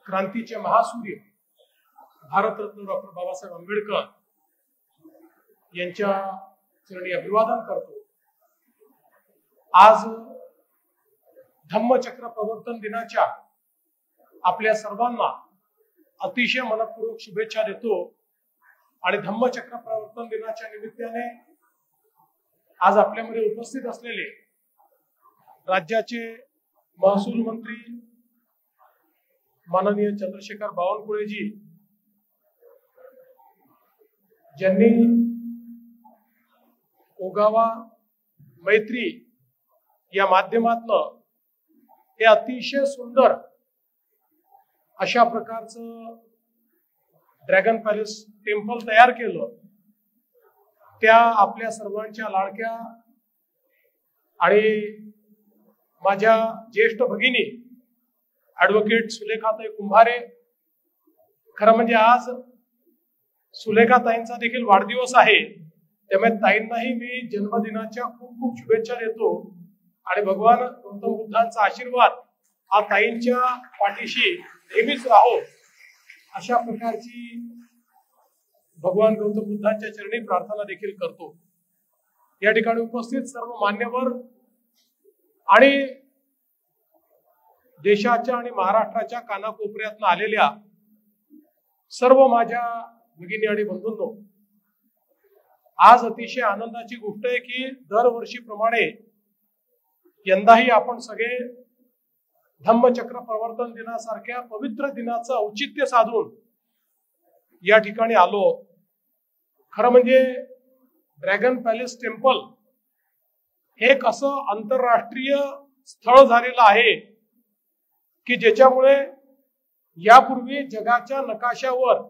क्रांतीचे महासूर्य भारतरत्न डॉक्टर बाबासाहेब आंबेडकर यांच्या चरणी अभिवादन करतो। आज धम्मचक्र प्रवर्तन दिनाच्या आपल्या सर्वांना अतिशय मनपूर्वक शुभेच्छा देतो आणि धम्मचक्र प्रवर्तन दिनाच्या निमित्ताने आज आपल्यामध्ये उपस्थित असलेले राज्याचे महसूल मंत्री माननीय चंद्रशेखर बावनकुळेजी, ज्यांनी ओगावा मैत्री या माध्यमातून हे अतिशय सुंदर अशा प्रकारचं ड्रॅगन पॅलेस टेम्पल तयार केलं, त्या आपल्या सर्वांच्या लाडक्या आणि माझ्या ज्येष्ठ भगिनी ऍडव्होकेट सुलेखाताई कुंभारे। खरं म्हणजे आज सुलेखाताईंचा देखील वाढदिवस आहे, त्यामुळे ताईंनाही मी जन्मदिनाच्या खूप खूप शुभेच्छा देतो आणि भगवान गौतम बुद्धांचा आशीर्वाद हा ताईंच्या पाठीशी नेहमीच राहो अशा प्रकारची भगवान गौतम बुद्धांच्या चरणी प्रार्थना देखील करतो। या ठिकाणी उपस्थित सर्व मान्यवर आणि देशाच्या आणि महाराष्ट्राच्या कानाकोपऱ्यातून आलेल्या सर्व माझ्या भगिनी आणि बंधूंनो, आज अतिशय आनंदाची गोष्ट आहे की दरवर्षीप्रमाणे यंदाही आपण सगळे धम्मचक्र प्रवर्तन दिनासारख्या पवित्र दिनाचं औचित्य साधून या ठिकाणी आलो। खरं म्हणजे ड्रॅगन पॅलेस टेम्पल हे एक असं आंतरराष्ट्रीय स्थळ झालेलं आहे की ज्याच्यामुळे यापूर्वी जगाच्या नकाशावर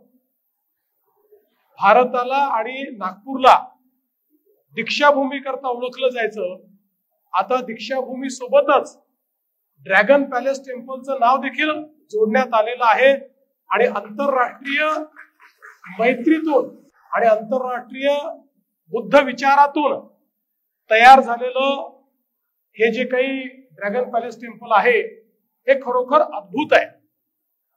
भारताला आणि नागपूरला दीक्षाभूमी करता ओळखलं जायचं। आता दीक्षाभूमी सोबतच ड्रॅगन पॅलेस टेम्पलचं नाव देखील जोडण्यात आलेलं आहे आणि आंतरराष्ट्रीय मैत्रीतून आणि आंतरराष्ट्रीय बुद्ध विचारातून तयार झालेलं हे जे काही ड्रॅगन पॅलेस टेम्पल आहे हे खरोखर अद्भुत आहे।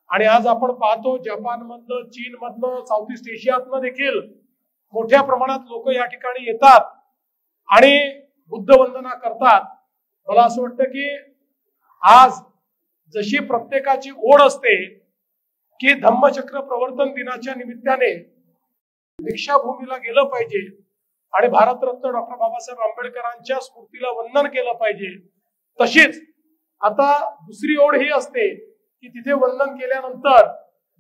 आणि आज आपण पाहतो जपान मधलं, चीन मधलं, साऊथ ईस्ट एशियातलं देखील मोठ्या प्रमाणात लोक या ठिकाणी येतात आणि बुद्ध वंदना करतात। मला असं वाटतं की आज जशी प्रत्येकाची ओढ असते की धम्मचक्र प्रवर्तन दिनाच्या निमित्ताने दीक्षाभूमीला गेलं पाहिजे आणि भारतरत्न डॉक्टर बाबासाहेब आंबेडकरांच्या स्मृतीला वंदन केलं पाहिजे, तशीच आता दुसरी ओढ ही असते की तिथे वंदन केल्यानंतर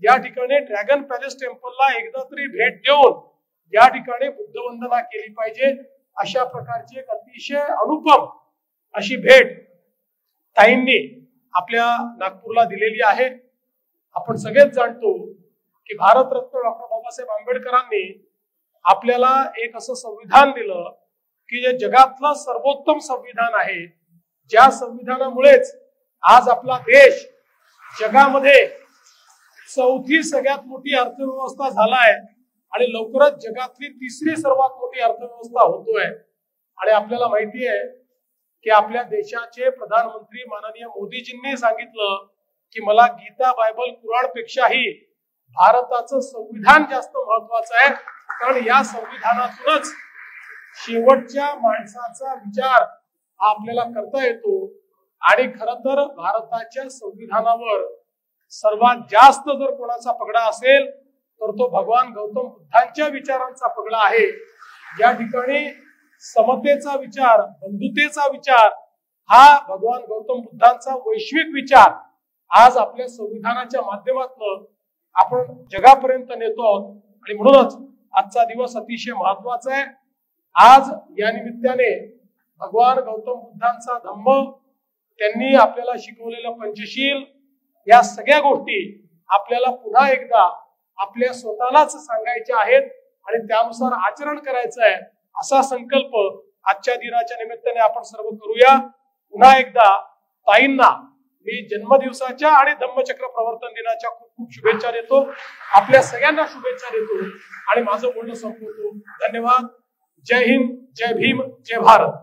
या ठिकाणी ड्रॅगन पॅलेस टेम्पलला एकदा तरी भेट देऊन या ठिकाणी बुद्ध वंदना केली पाहिजे। अशा प्रकारची एक अतिशय अनुपम अशी भेट ताईंनी आपल्या नागपूरला दिलेली आहे। आपण सगळेच जाणतो की भारतरत्न डॉक्टर बाबासाहेब आंबेडकरांनी आपल्याला एक असं संविधान दिलं की जे जगातलं सर्वोत्तम संविधान आहे, ज्या संविधानामुळेच आज आपला देश जगामध्ये चौथी सगळ्यात मोठी अर्थव्यवस्था झालाय आणि लवकरच जगातली तिसरी सर्वात मोठी अर्थव्यवस्था होतोय। आणि आपल्याला माहिती आहे की आपल्या देशाचे प्रधानमंत्री माननीय मोदीजींनी सांगितलं की मला गीता, बायबल, कुराण पेक्षाही भारताचं संविधान जास्त महत्वाचं आहे, कारण या संविधानातूनच शेवटच्या माणसाचा विचार हा आपल्याला करता येतो। आणि खरं तर भारताच्या संविधानावर सर्वात जास्त जर कोणाचा पगडा असेल तर तो भगवान गौतम बुद्धांच्या विचारांचा पगडा आहे। या ठिकाणी समतेचा विचार, बंधुतेचा विचार हा भगवान गौतम बुद्धांचा वैश्विक विचार आज आपल्या संविधानाच्या माध्यमातून आपण जगापर्यंत नेतो आहोत आणि म्हणूनच आजचा दिवस अतिशय महत्वाचा आहे। आज या निमित्ताने भगवान गौतम बुद्धांचा धम्म, त्यांनी आपल्याला शिकवलेलं पंचशील, या सगळ्या गोष्टी आपल्याला पुन्हा एकदा आपल्या स्वतःलाच सांगायच्या आहेत आणि त्यानुसार आचरण करायचं आहे असा संकल्प आजच्या दिनाच्या निमित्ताने आपण सर्व करूया। पुन्हा एकदा ताईंना मी जन्मदिवसाच्या आणि धम्मचक्र प्रवर्तन दिनाच्या खूप खूप शुभेच्छा देतो, आपल्या सगळ्यांना शुभेच्छा देतो आणि माझं बोलणं संपवतो। धन्यवाद। जय हिंद, जय भीम, जय भारत।